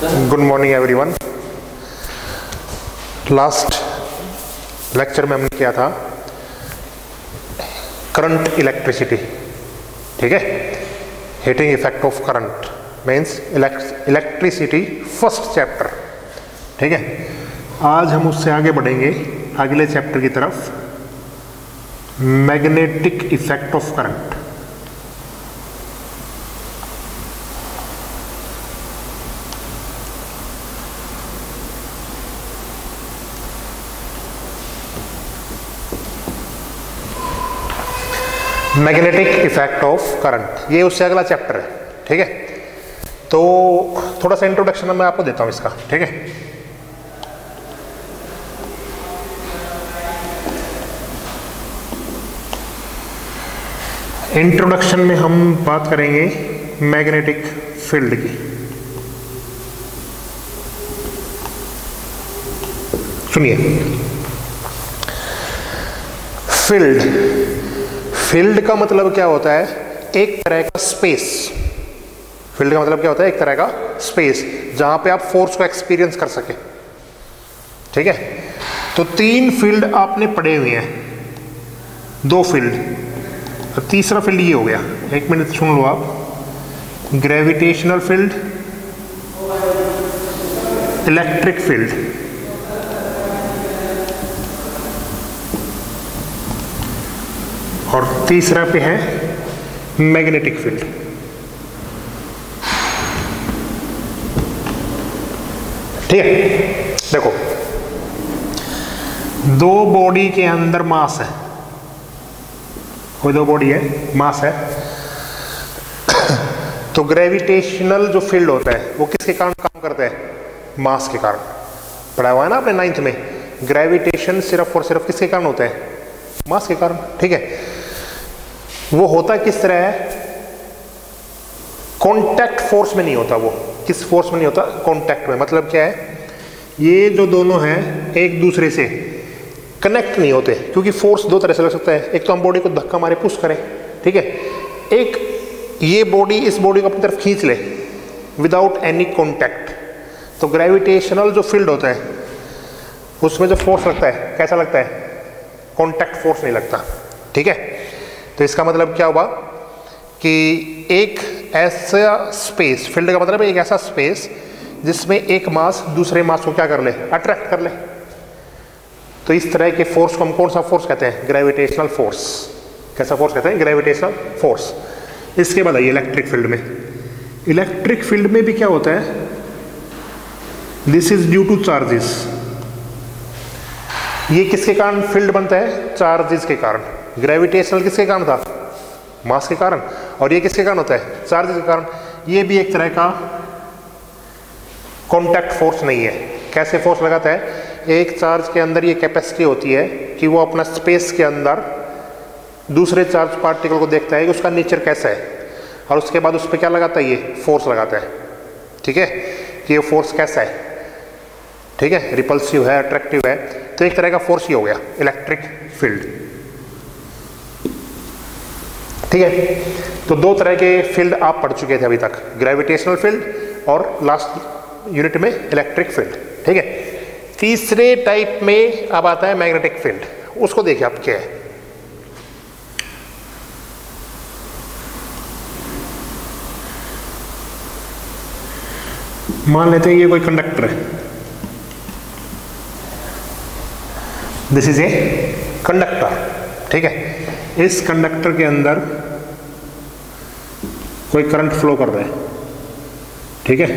Good morning everyone. Last lecture में हमने किया था करंट इलेक्ट्रिसिटी, ठीक है। Heating effect of current means electricity first chapter, ठीक है। आज हम उससे आगे बढ़ेंगे अगले चैप्टर की तरफ, magnetic effect of current. Magnetic effect of current, ये उससे अगला चैप्टर है, ठीक है। तो थोड़ा सा इंट्रोडक्शन मैं आपको देता हूं इसका, ठीक है। इंट्रोडक्शन में हम बात करेंगे मैग्नेटिक फील्ड की। सुनिए, फील्ड का मतलब क्या होता है? एक तरह का स्पेस। फील्ड का मतलब क्या होता है? एक तरह का स्पेस जहां पे आप फोर्स को एक्सपीरियंस कर सके, ठीक है। तो तीन फील्ड आपने पढ़े हुए हैं, दो फील्ड, तीसरा फील्ड ये हो गया। एक मिनट सुन लो आप। ग्रेविटेशनल फील्ड, इलेक्ट्रिक फील्ड, और तीसरा पे है मैग्नेटिक फील्ड। ठीक है, देखो दो बॉडी के अंदर मास है, कोई दो बॉडी है, मास है। तो ग्रेविटेशनल जो फील्ड होता है वो किसके कारण काम करता है? मास के कारण। पढ़ा हुआ है ना आपने 9th में, ग्रेविटेशन सिर्फ और सिर्फ किसके कारण होता है? मास के कारण, ठीक है। वो होता किस तरह है? कांटेक्ट फोर्स में नहीं होता। वो किस फोर्स में नहीं होता? कांटेक्ट में। मतलब क्या है? ये जो दोनों हैं एक दूसरे से कनेक्ट नहीं होते, क्योंकि फोर्स दो तरह से लग सकता है। एक तो हम बॉडी को धक्का मारे, पुश करें, ठीक है। एक ये बॉडी इस बॉडी को अपनी तरफ खींच ले विदाउट एनी कांटेक्ट। तो ग्रेविटेशनल जो फील्ड होता है उसमें जो फोर्स लगता है, कैसा लगता है? कांटेक्ट फोर्स नहीं लगता, ठीक है। तो इसका मतलब क्या हुआ कि एक ऐसा स्पेस, फील्ड का मतलब है एक ऐसा स्पेस जिसमें एक मास दूसरे मास को क्या कर ले? अट्रैक्ट कर ले। तो इस तरह के फोर्स को हम कौन सा फोर्स कहते हैं? Gravitational force. कैसा फोर्स कहते हैं? Gravitational force. इसके बाद आइए इलेक्ट्रिक फील्ड में। इलेक्ट्रिक फील्ड में भी क्या होता है? This is due two charges. ये किसके कारण फील्ड बनता है? चार्जेस के कारण। ग्रेविटेशनल किसके कारण था? मास के कारण। और ये किसके कारण होता है? चार्जेस के कारण। ये भी एक तरह का कांटेक्ट फोर्स नहीं है। कैसे फोर्स लगाता है? एक चार्ज के अंदर ये कैपेसिटी होती है कि वो अपना स्पेस के अंदर दूसरे चार्ज पार्टिकल को देखता है कि उसका नेचर कैसा है, और उसके बाद उस पर क्या लगाता है? ये फोर्स लगाता है, ठीक है, कि ये फोर्स कैसा है, ठीक है, रिपल्सिव है, अट्रैक्टिव है। तो एक तरह का फोर्स ही हो गया इलेक्ट्रिक फील्ड, ठीक है। तो दो तरह के फील्ड आप पढ़ चुके थे अभी तक, ग्रेविटेशनल फील्ड और लास्ट यूनिट में इलेक्ट्रिक फील्ड, ठीक है। तीसरे टाइप में अब आता है मैग्नेटिक फील्ड। उसको देखिए आप क्या है। मान लेते हैं ये कोई कंडक्टर है, दिस इज ए कंडक्टर, ठीक है। इस कंडक्टर के अंदर कोई करंट फ्लो कर रहा है, ठीक है,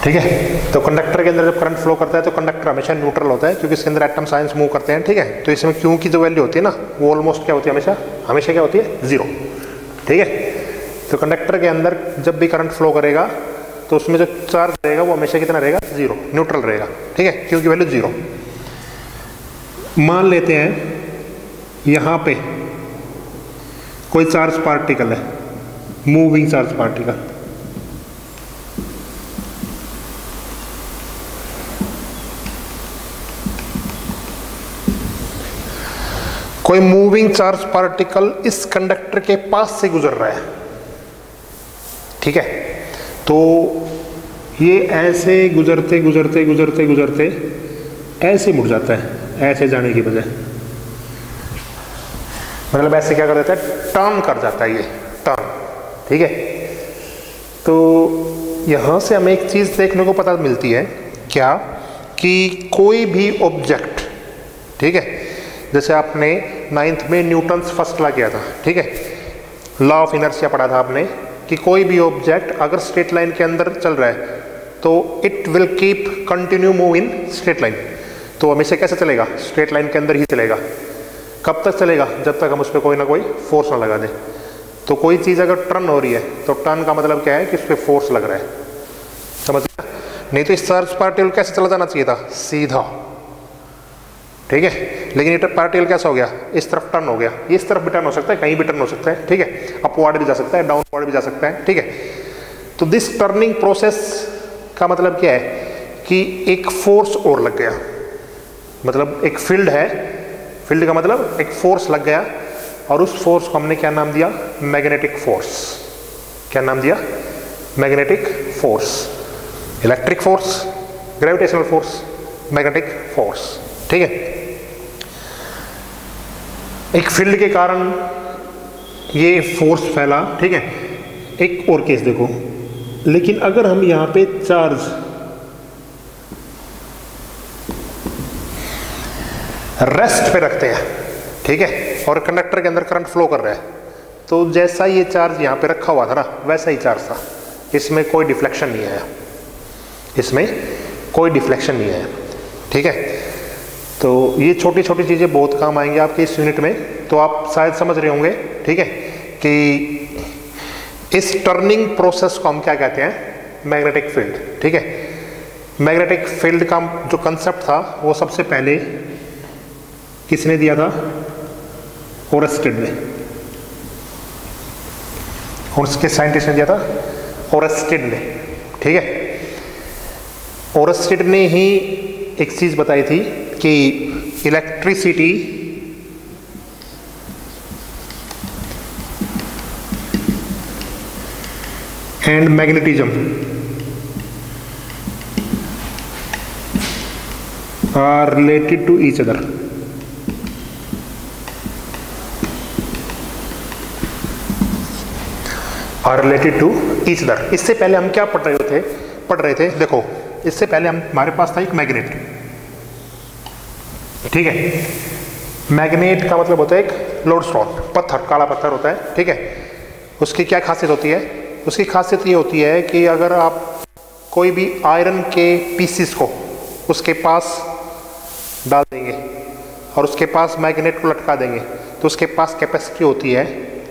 ठीक है। तो कंडक्टर के अंदर जब करंट फ्लो करता है तो कंडक्टर हमेशा न्यूट्रल होता है, क्योंकि इसके अंदर एटम साइंस मूव करते हैं, ठीक है। तो इसमें क्यू की जो वैल्यू होती है ना, वो ऑलमोस्ट क्या होती है? हमेशा क्या होती है? 0, ठीक है। तो कंडक्टर के अंदर जब भी करंट फ्लो करेगा तो उसमें जो चार्ज रहेगा वो हमेशा कितना रहेगा? 0, न्यूट्रल रहेगा, ठीक है, क्यू की वैल्यू 0। मान लेते हैं यहां पे कोई चार्ज पार्टिकल है, मूविंग चार्ज पार्टिकल, कोई मूविंग चार्ज पार्टिकल इस कंडक्टर के पास से गुजर रहा है, ठीक है। तो ये ऐसे गुजरते गुजरते गुजरते गुजरते ऐसे मुड़ जाता है, ऐसे जाने की बजाय, मतलब ऐसे क्या कर देता है, टर्न कर जाता है ये, टर्न। ठीक है। तो यहाँ से हमें एक चीज़ देखने को पता मिलती है, क्या, कि कोई भी ऑब्जेक्ट, ठीक है, जैसे आपने 9th में न्यूटन्स फर्स्ट लॉ किया था, ठीक है, लॉ ऑफ इनर्शिया पढ़ा था आपने, कि कोई भी ऑब्जेक्ट अगर स्ट्रेट लाइन के अंदर चल रहा है तो it will keep continue move in straight line. तो हमेशा कैसे चलेगा, स्ट्रेट लाइन के अंदर ही चलेगा। कब तक चलेगा, जब तक हम उस पर कोई ना कोई फोर्स ना लगा दें। तो कोई चीज़ अगर टर्न हो रही है तो टर्न का मतलब क्या है कि उस पर फोर्स लग रहा है, समझ गया। नहीं तो इस चार्ज पार्टिकल कैसे चला जाना चाहिए था, सीधा, ठीक है, लेकिन ये पार्टिकल कैसा हो गया, इस तरफ टर्न हो गया। ये इस तरफ भी टर्न हो सकता है, कहीं भी टर्न हो सकता है, ठीक है, अपवर्ड भी जा सकता है, डाउनवर्ड भी जा सकता है, ठीक है। तो दिस टर्निंग प्रोसेस का मतलब क्या है कि एक फोर्स और लग गया, मतलब एक फील्ड है, फील्ड का मतलब एक फोर्स लग गया, और उस फोर्स को हमने क्या नाम दिया, मैग्नेटिक फोर्स। क्या नाम दिया, magnetic force. Electric force, gravitational force, magnetic force, ठीक है। एक फील्ड के कारण ये फोर्स फैला, ठीक है। एक और केस देखो, लेकिन अगर हम यहां पे चार्ज रेस्ट पे रखते हैं, ठीक है, और कंडक्टर के अंदर करंट फ्लो कर रहा है, तो जैसा ये चार्ज यहां पे रखा हुआ था ना, वैसा ही चार्ज था, इसमें कोई डिफ्लेक्शन नहीं आया, इसमें कोई डिफ्लेक्शन नहीं आया, ठीक है। तो ये छोटी छोटी चीज़ें बहुत काम आएंगी आपके इस यूनिट में। तो आप शायद समझ रहे होंगे, ठीक है, कि इस टर्निंग प्रोसेस को हम क्या कहते हैं, मैग्नेटिक फील्ड, ठीक है। मैग्नेटिक फील्ड का जो कंसेप्ट था वो सबसे पहले किसने दिया था, ओरस्टेड ने, और उसके साइंटिस्ट ने दिया था, ओरस्टेड ने, ठीक है। ओरस्टेड ने ही एक चीज बताई थी कि electricity and magnetism are related to each other. Are related to each other. इससे पहले हम क्या पढ़ रहे थे, देखो, इससे पहले हमारे पास था एक मैग्नेट, ठीक है। मैग्नेट का मतलब होता है एक लोडस्टोन, पत्थर, काला पत्थर होता है, ठीक है। उसकी क्या खासियत होती है, उसकी खासियत ये होती है कि अगर आप कोई भी आयरन के पीसीस को उसके पास डाल देंगे और उसके पास मैग्नेट को लटका देंगे, तो उसके पास कैपेसिटी होती है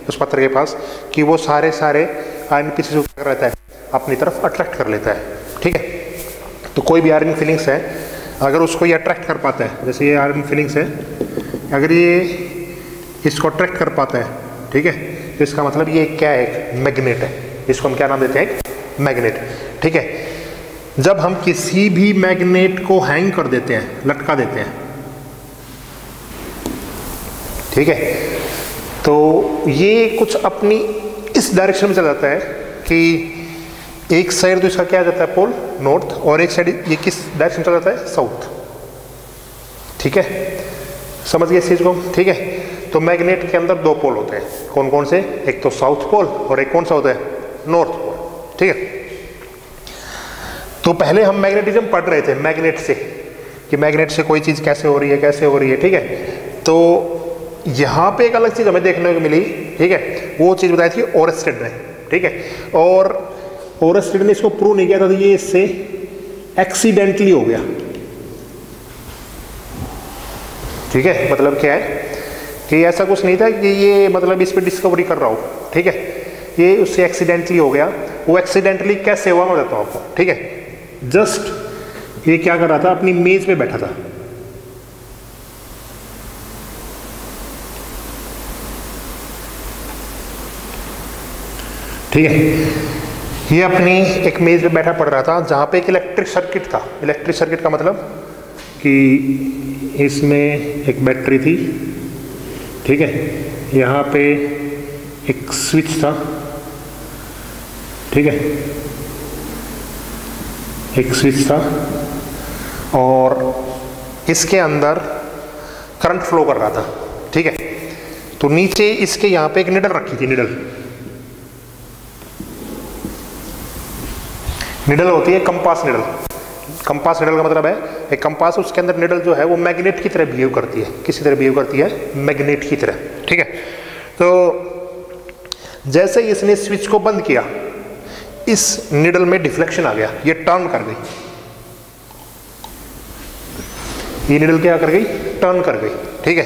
उस पत्थर के पास कि वो सारे आयरन पीसीस को क्या रहता है, अपनी तरफ अट्रैक्ट कर लेता है, ठीक है। तो कोई भी आयरन फिलिंग्स है, अगर उसको ये अट्रैक्ट कर पाता है, जैसे ये आयरन फिलिंग्स है, अगर ये इसको अट्रैक्ट कर पाता है, ठीक है, तो इसका मतलब ये क्या है, एक मैग्नेट है। इसको हम क्या नाम देते हैं, एक मैग्नेट, ठीक है। जब हम किसी भी मैग्नेट को हैंग कर देते हैं, लटका देते हैं, ठीक है, तो ये कुछ अपनी इस डायरेक्शन में चला जाता है कि एक साइड तो इसका क्या आ जाता है, पोल नॉर्थ, और एक साइड ये किस डायरेक्शन चला जाता है, साउथ, ठीक है। समझ गए इस चीज को, ठीक है। तो मैग्नेट के अंदर दो पोल होते हैं, कौन कौन से, एक तो साउथ पोल और एक कौन सा होता है, नॉर्थ पोल, ठीक है। तो पहले हम मैग्नेटिज्म पढ़ रहे थे मैग्नेट से, कि मैग्नेट से कोई चीज कैसे हो रही है, कैसे हो रही है, ठीक है। तो यहाँ पे एक अलग चीज हमें देखने को मिली, ठीक है, वो चीज बताई थी ओरस्टेड ने, ठीक है। और ओरस्टेड ने इसको प्रूव नहीं किया था, तो ये इससे एक्सीडेंटली हो गया, ठीक है। मतलब क्या है कि ऐसा कुछ नहीं था कि ये मतलब इस पे डिस्कवरी कर रहा हो, ठीक है, ये उससे एक्सीडेंटली हो गया। वो एक्सीडेंटली कैसे हुआ मैं बताता हूँ आपको, ठीक है। जस्ट ये क्या कर रहा था, अपनी मेज पे बैठा था, ठीक है, ये अपनी एक मेज पे बैठा पड़ रहा था जहाँ पे एक इलेक्ट्रिक सर्किट था। इलेक्ट्रिक सर्किट का मतलब कि इसमें एक बैटरी थी, ठीक है, यहाँ पे एक स्विच था, ठीक है, एक स्विच था और इसके अंदर करंट फ्लो कर रहा था। ठीक है, तो नीचे इसके यहां पे एक निडल रखी थी। निडल होती है कंपास निडल। कंपास निडल का मतलब है एक कंपास, उसके अंदर निडल जो है वो मैग्नेट की तरह बिहेव करती है। किसी तरह बिहेव करती है? मैग्नेट की तरह। ठीक है, तो जैसे ही इसने स्विच को बंद किया, इस निडल में डिफ्लेक्शन आ गया, ये टर्न कर गई। ये निडल क्या कर गई? टर्न कर गई। ठीक है,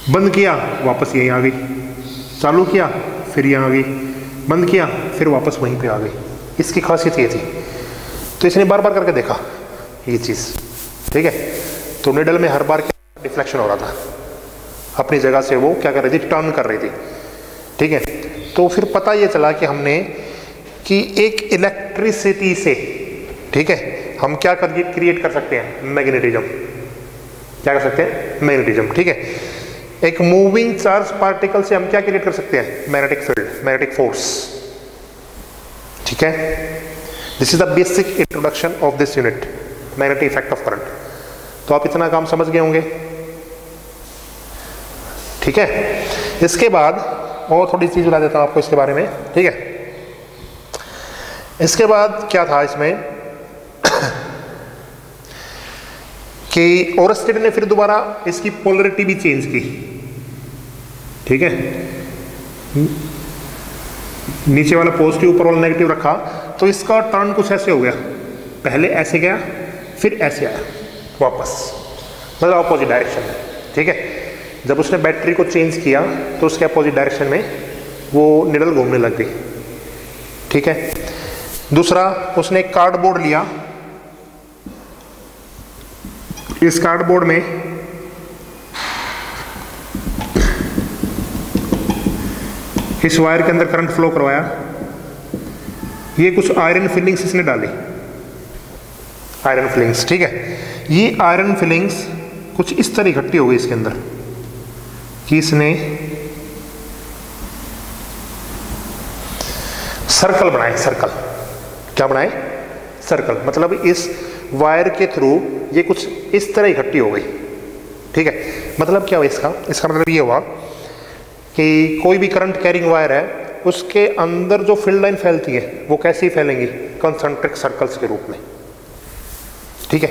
बंद किया वापस यहीं आ गई, चालू किया फिर यहाँ आ गई, बंद किया फिर वापस वहीं पे आ गई। इसकी खासियत ये थी। तो इसने बार बार करके देखा ये चीज़। ठीक है, तो निडल में हर बार डिफ्लेक्शन हो रहा था, अपनी जगह से वो क्या कर रही थी? टर्न कर रही थी। ठीक है, तो फिर पता ये चला कि हमने कि एक इलेक्ट्रिसिटी से, ठीक है, हम क्या क्रिएट कर सकते हैं? मैग्नेटिज्म। क्या कर सकते हैं? मैग्नेटिज्म। ठीक है, एक मूविंग चार्ज पार्टिकल से हम क्या क्रिएट कर सकते हैं? Magnetic field, magnetic force. ठीक है, this is the basic introduction of this unit, magnetic effect of current. तो आप इतना काम समझ गए होंगे। ठीक है, इसके बाद और थोड़ी चीज बता देता हूं आपको इसके बारे में। ठीक है, इसके बाद क्या था इसमें कि ओरस्टेड ने फिर दोबारा इसकी पोलरिटी भी चेंज की। ठीक है, नीचे वाला पॉजिटिव ऊपर वाला नेगेटिव रखा, तो इसका टर्न कुछ ऐसे हो गया, पहले ऐसे गया फिर ऐसे आया वापस, मतलब अपोजिट डायरेक्शन में। ठीक है, जब उसने बैटरी को चेंज किया तो उसके अपोजिट डायरेक्शन में वो निडल घूमने लग गई। ठीक है, दूसरा उसने एक कार्डबोर्ड लिया, इस कार्डबोर्ड में इस वायर के अंदर करंट फ्लो करवाया, ये कुछ आयरन फिलिंग्स इसने डाली, आयरन फिलिंग्स। ठीक है, ये आयरन फिलिंग्स कुछ इस तरह इकट्ठी हो गई इसके अंदर कि इसने सर्कल बनाए। सर्कल क्या बनाए? सर्कल, मतलब इस वायर के थ्रू ये कुछ इस तरह इकट्ठी हो गई। ठीक है, मतलब क्या हुआ इसका मतलब ये हुआ कि कोई भी करंट कैरिंग वायर है, उसके अंदर जो फील्ड लाइन फैलती है वो कैसी फैलेंगी? कंसंट्रिक सर्कल्स के रूप में। ठीक है,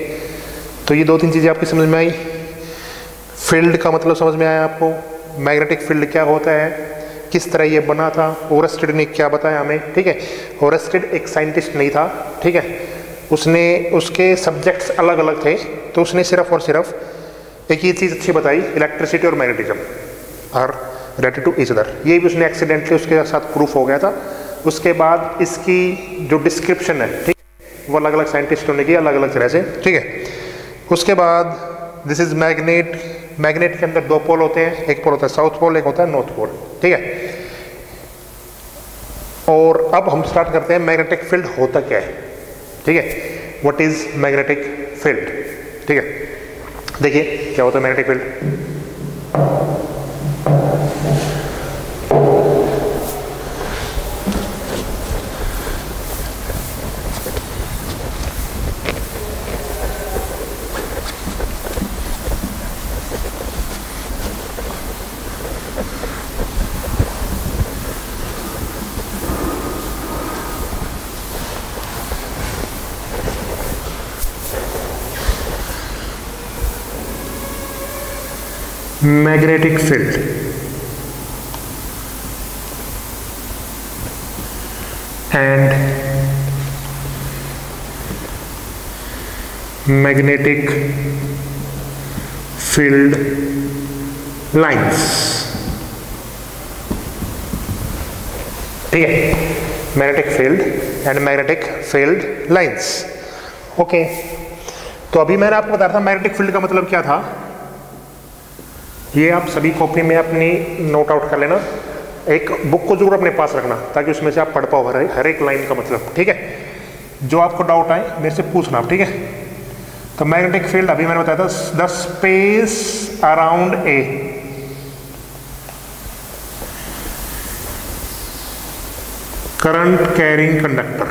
तो ये दो तीन चीजें आपकी समझ में आई। फील्ड का मतलब समझ में आया आपको, मैग्नेटिक फील्ड क्या होता है, किस तरह ये बना था, ओरस्टेड ने क्या बताया हमें। ठीक है, ओरस्टेड एक साइंटिस्ट नहीं था। ठीक है, उसने उसके सब्जेक्ट्स अलग अलग थे, तो उसने सिर्फ और सिर्फ एक ये चीज़ अच्छी बताई, इलेक्ट्रिसिटी और magnetism are related to each other. ये भी उसने एक्सीडेंटली उसके साथ प्रूफ हो गया था। उसके बाद इसकी जो डिस्क्रिप्शन है, ठीक, वो अलग अलग साइंटिस्टों ने की अलग अलग तरह से। ठीक है, उसके बाद दिस इज मैग्नेट। मैग्नेट के अंदर दो पोल होते हैं, एक पोल होता है साउथ पोल, एक होता है नॉर्थ पोल। ठीक है, और अब हम स्टार्ट करते हैं मैग्नेटिक फील्ड होता क्या है। ठीक है, व्हाट इज मैग्नेटिक फील्ड। ठीक है, देखिए क्या होता है magnetic field. Magnetic field and magnetic field lines. ठीक है, magnetic field and magnetic field lines. Okay, तो अभी मैंने आपको बताया था मैग्नेटिक फील्ड का मतलब क्या था। ये आप सभी कॉपी में अपनी नोट आउट कर लेना, एक बुक को जरूर अपने पास रखना ताकि उसमें से आप पढ़ पाओ हर एक लाइन का मतलब। ठीक है, जो आपको डाउट आए मेरे से पूछना आप। ठीक है, तो मैग्नेटिक फील्ड अभी मैंने बताया था, the space around a, current carrying conductor,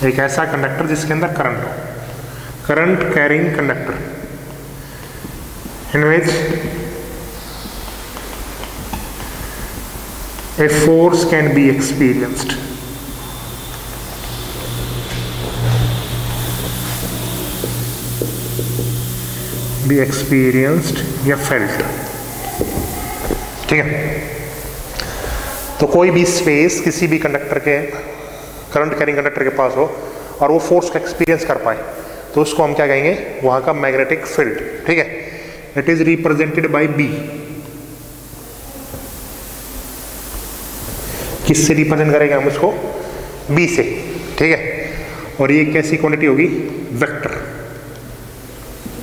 एक ऐसा कंडक्टर जिसके अंदर करंट हो, current carrying conductor in which a force can be experienced. Be experienced या felt. ठीक है, तो कोई भी स्पेस किसी भी कंडक्टर के, करंट कैरिंग कंडक्टर के पास हो और वो फोर्स का एक्सपीरियंस कर पाए तो उसको हम क्या कहेंगे, वहां का मैग्नेटिक फील्ड। ठीक है, it is represented by B. किससे रिप्रेजेंट करेंगे हम उसको, बी से। ठीक है, और ये कैसी क्वांटिटी होगी, वेक्टर।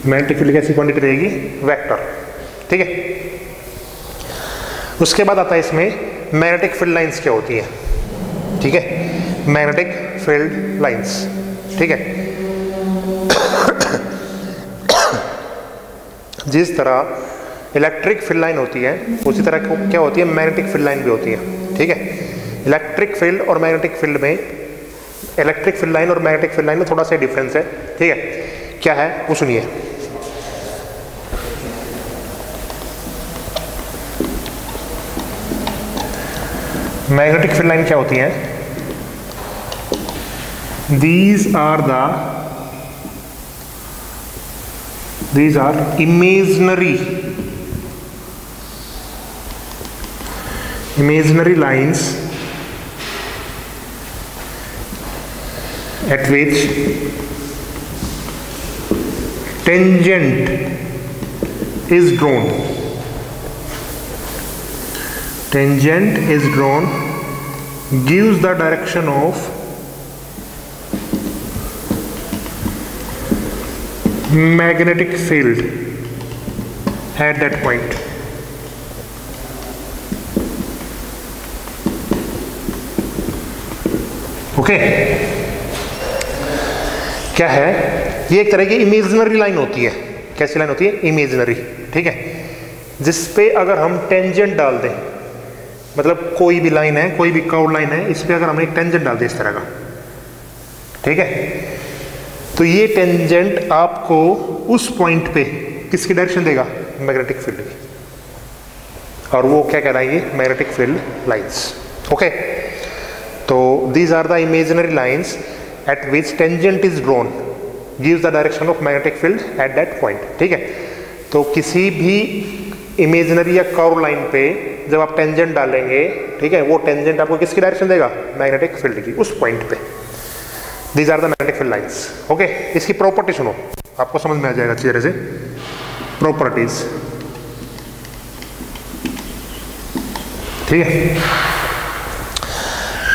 मैग्नेटिक फील्ड कैसी क्वांटिटी रहेगी, वेक्टर। ठीक है, उसके बाद आता है इसमें मैग्नेटिक फील्ड लाइंस क्या होती है। ठीक है, मैग्नेटिक फील्ड लाइंस। ठीक है, जिस तरह इलेक्ट्रिक फील्ड लाइन होती है उसी तरह क्या होती है, मैग्नेटिक फील्ड लाइन भी होती है। ठीक है, इलेक्ट्रिक फील्ड और मैग्नेटिक फील्ड में, इलेक्ट्रिक फील्ड लाइन और मैग्नेटिक फील्ड लाइन में थोड़ा सा डिफरेंस है। ठीक है, क्या है वो सुनिए। मैग्नेटिक फील्ड लाइन क्या होती है, these are imaginary lines at which tangent is drawn. Tangent is drawn, gives the direction of magnetic field at that point. Okay, क्या है, ये एक तरह की इमेजिनरी लाइन होती है। कैसी लाइन होती है, इमेजिनरी। ठीक है, जिस पे अगर हम टेंजेंट डाल दें, मतलब कोई भी लाइन है, कोई भी कर्व लाइन है, इस पे अगर हम एक टेंजेंट डाल दें इस तरह का, ठीक है, तो ये टेंजेंट आपको उस पॉइंट पे किसकी डायरेक्शन देगा, मैग्नेटिक फील्ड की, और वो क्या कहलाएंगे, मैग्नेटिक फील्ड लाइंस। ओके, तो these are the imaginary lines at which tangent is drawn, gives the direction of magnetic field at that point. ठीक है, तो किसी भी इमेजिनरी या कर्व लाइन पे जब आप टेंजेंट डालेंगे, ठीक है, वो टेंजेंट आपको किसकी डायरेक्शन देगा, मैग्नेटिक फील्ड की, उस पॉइंट पे। These are the magnetic field lines. Okay, इसकी प्रॉपर्टी सुनो, आपको समझ में आ जाएगा अच्छी तरह से। प्रॉपर्टीज, ठीक है,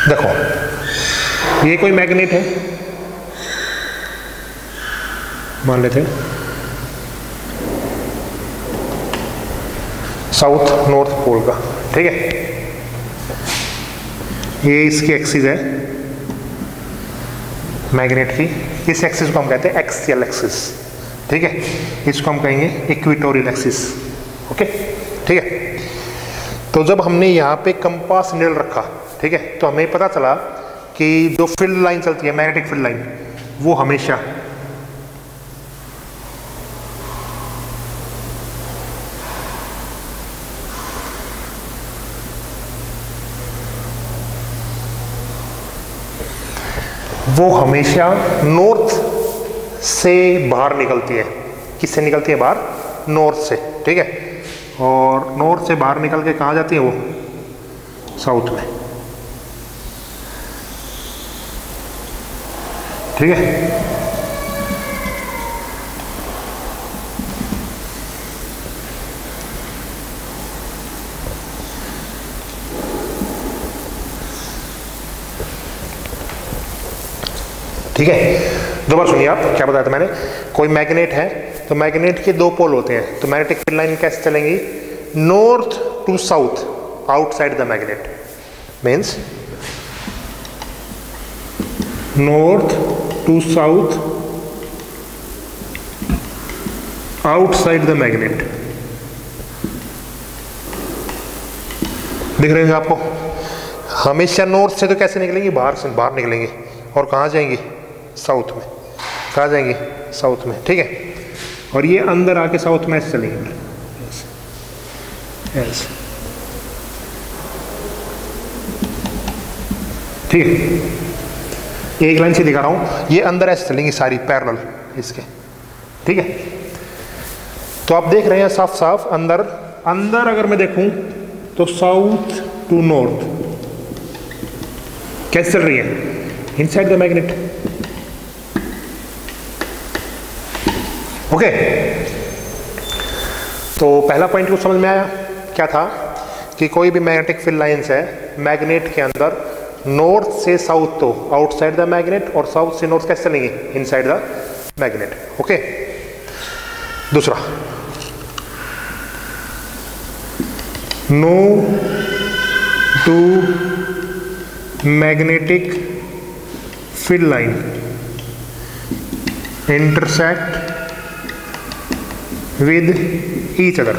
देखो ये कोई मैग्नेट है, मान लेते हैं साउथ नॉर्थ पोल का। ठीक है, ये इसकी एक्सिस है मैग्नेट की, इस एक्सिस को हम कहते हैं एक्सियल एक्सिस। ठीक है, इसको हम कहेंगे इक्वेटोरियल एक्सिस। ओके, ठीक है, तो जब हमने यहाँ पे कंपास नीडल रखा, ठीक है, तो हमें पता चला कि जो फील्ड लाइन चलती है, मैग्नेटिक फील्ड लाइन, वो हमेशा नॉर्थ से बाहर निकलती है। किससे निकलती है बाहर, नॉर्थ से। ठीक है, और नॉर्थ से बाहर निकल के कहाँ जाती है, वो साउथ में। ठीक है, ठीक है, दोबारा सुनिए आप, क्या बताया था मैंने, कोई मैग्नेट है तो मैग्नेट के दो पोल होते हैं, तो मैग्नेटिक फील्ड लाइन कैसे चलेंगी, north to south outside the magnet, means north to south outside the magnet. दिख रहे हैं आपको, हमेशा नॉर्थ से तो कैसे निकलेंगी, बाहर से, बाहर निकलेंगी और कहाँ जाएंगी, साउथ में। कहाँ जाएंगी, साउथ में, ठीक है। और ये अंदर आके साउथ में ऐसे चलेंगे, ऐसे, ठीक है। एक लाइन से दिखा रहा हूँ, ये अंदर ऐसे चलेंगी सारी पैरेलल इसके, ठीक है। तो आप देख रहे हैं साफ साफ अंदर, अंदर अगर मैं देखूं तो साउथ टू नॉर्थ कैसे चल रही है, इनसाइड द मैग्नेट। ओके, तो पहला पॉइंट कुछ समझ में आया, क्या था कि कोई भी मैग्नेटिक फील्ड लाइंस है मैग्नेट के अंदर, नॉर्थ से साउथ तो आउटसाइड द मैग्नेट और साउथ से नॉर्थ कैसे चलेंगे, इनसाइड द मैग्नेट। ओके, दूसरा, no two magnetic field line intersect with each other.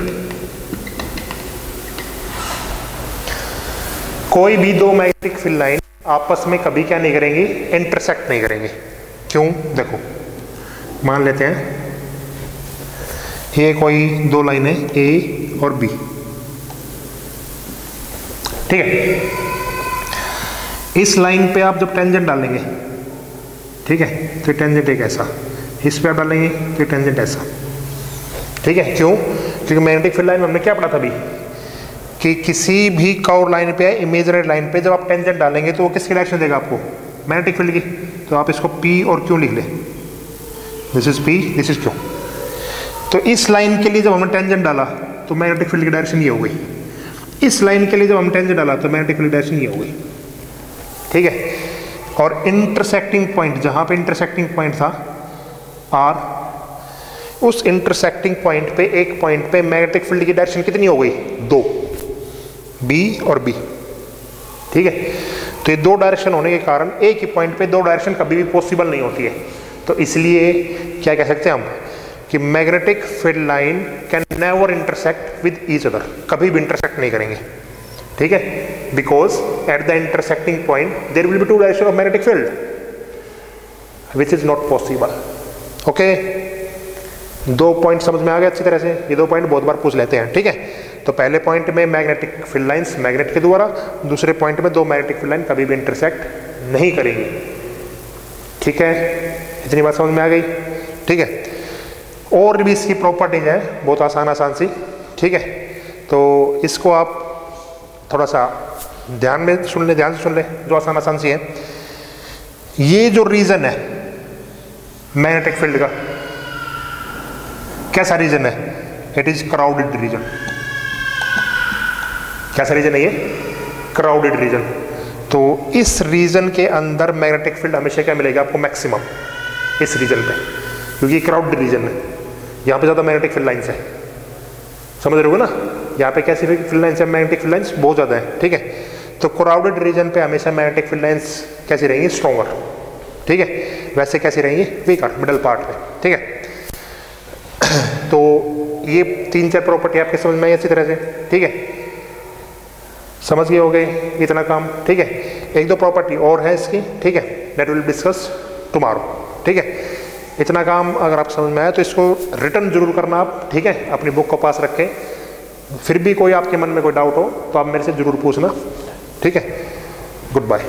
कोई भी दो मैग्नेटिक फील्ड लाइन आपस में कभी क्या नहीं करेंगी, इंटरसेक्ट नहीं करेंगे। क्यों, देखो मान लेते हैं ये कोई दो लाइन है ए और बी, ठीक है। इस लाइन पे आप जब टेंजेंट डालेंगे, ठीक है, तो टेंजेंट एक ऐसा, इस पे आप डालेंगे तो टेंजेंट ऐसा, ठीक है। क्यों, क्योंकि मैग्नेटिक फील्ड लाइन में हमने क्या पढ़ा था अभी कि किसी भी कर्व लाइन पे, इमेजिनरी लाइन पे जब आप टेंजेंट डालेंगे तो वो किसकी डायरेक्शन देगा आपको, मैग्नेटिक फील्ड की। तो आप इसको P और Q लिख लें, this is P, this is Q। तो इस लाइन के लिए जब हमने टेंजेंट डाला तो मैग्नेटिक फील्ड की डायरेक्शन ये हो गई, इस लाइन के लिए जब हम टेंजेंट डाला तो मैग्नेटिक फील्ड डायरेक्शन ये हो गई, ठीक है। और इंटरसेक्टिंग पॉइंट, जहां पे इंटरसेक्टिंग पॉइंट था R, उस इंटरसेक्टिंग पॉइंट पे, एक पॉइंट पे मैग्नेटिक फील्ड की डायरेक्शन कितनी हो गई, दो, B और B, ठीक है। तो ये दो डायरेक्शन होने के कारण एक ही पॉइंट पे दो डायरेक्शन कभी भी पॉसिबल नहीं होती है। तो इसलिए क्या कह सकते हैं हम कि magnetic field line can never intersect with each other, कभी भी इंटरसेक्ट नहीं करेंगे, ठीक है। Because at the intersecting point there will be two direction of magnetic field which is not possible. Okay, दो पॉइंट समझ में आ गए अच्छी तरह से, ये दो पॉइंट बहुत बार पूछ लेते हैं, ठीक है। तो पहले पॉइंट में मैग्नेटिक फील्ड लाइंस मैग्नेट के द्वारा, दूसरे पॉइंट में दो मैग्नेटिक फील्ड लाइन कभी भी इंटरसेक्ट नहीं करेंगी, ठीक है। इतनी बात समझ में आ गई, ठीक है। और भी इसकी प्रॉपर्टीज है बहुत आसान सी, ठीक है। तो इसको आप थोड़ा सा ध्यान से सुन ले, जो आसान सी है। ये जो रीजन है मैग्नेटिक फील्ड का, कैसा रीजन है, इट इज क्राउडेड रीजन। कैसा रीजन है ये, क्राउडेड रीजन। तो इस रीजन के अंदर मैग्नेटिक फील्ड हमेशा क्या मिलेगा आपको, मैक्सिमम, इस रीजन पे, क्योंकि क्राउडेड रीजन है, यहाँ पे ज़्यादा मैग्नेटिक फील्ड लाइन्स है, समझ रहे हो ना। यहाँ पे कैसी फील्ड लाइन्स है, मैग्नेटिक फील्ड लाइन्स बहुत ज़्यादा है, ठीक है। तो क्राउडेड रीजन पे हमेशा मैग्नेटिक फील्ड लाइन्स कैसी रहेंगी, स्ट्रॉन्गर, ठीक है। वैसे कैसी रहेंगी, वीकर, मिडल पार्ट में, ठीक है। तो ये तीन चार प्रॉपर्टी आपके समझ में आई अच्छी तरह से, ठीक है। समझ गए हो गए इतना काम, ठीक है। एक दो प्रॉपर्टी और है इसकी, ठीक है, दैट विल डिस्कस टुमारो, ठीक है। इतना काम अगर आप समझ में आया तो इसको रिटर्न जरूर करना आप, ठीक है, अपनी बुक को पास रखें। फिर भी कोई आपके मन में कोई डाउट हो तो आप मेरे से जरूर पूछना, ठीक है। Good bye.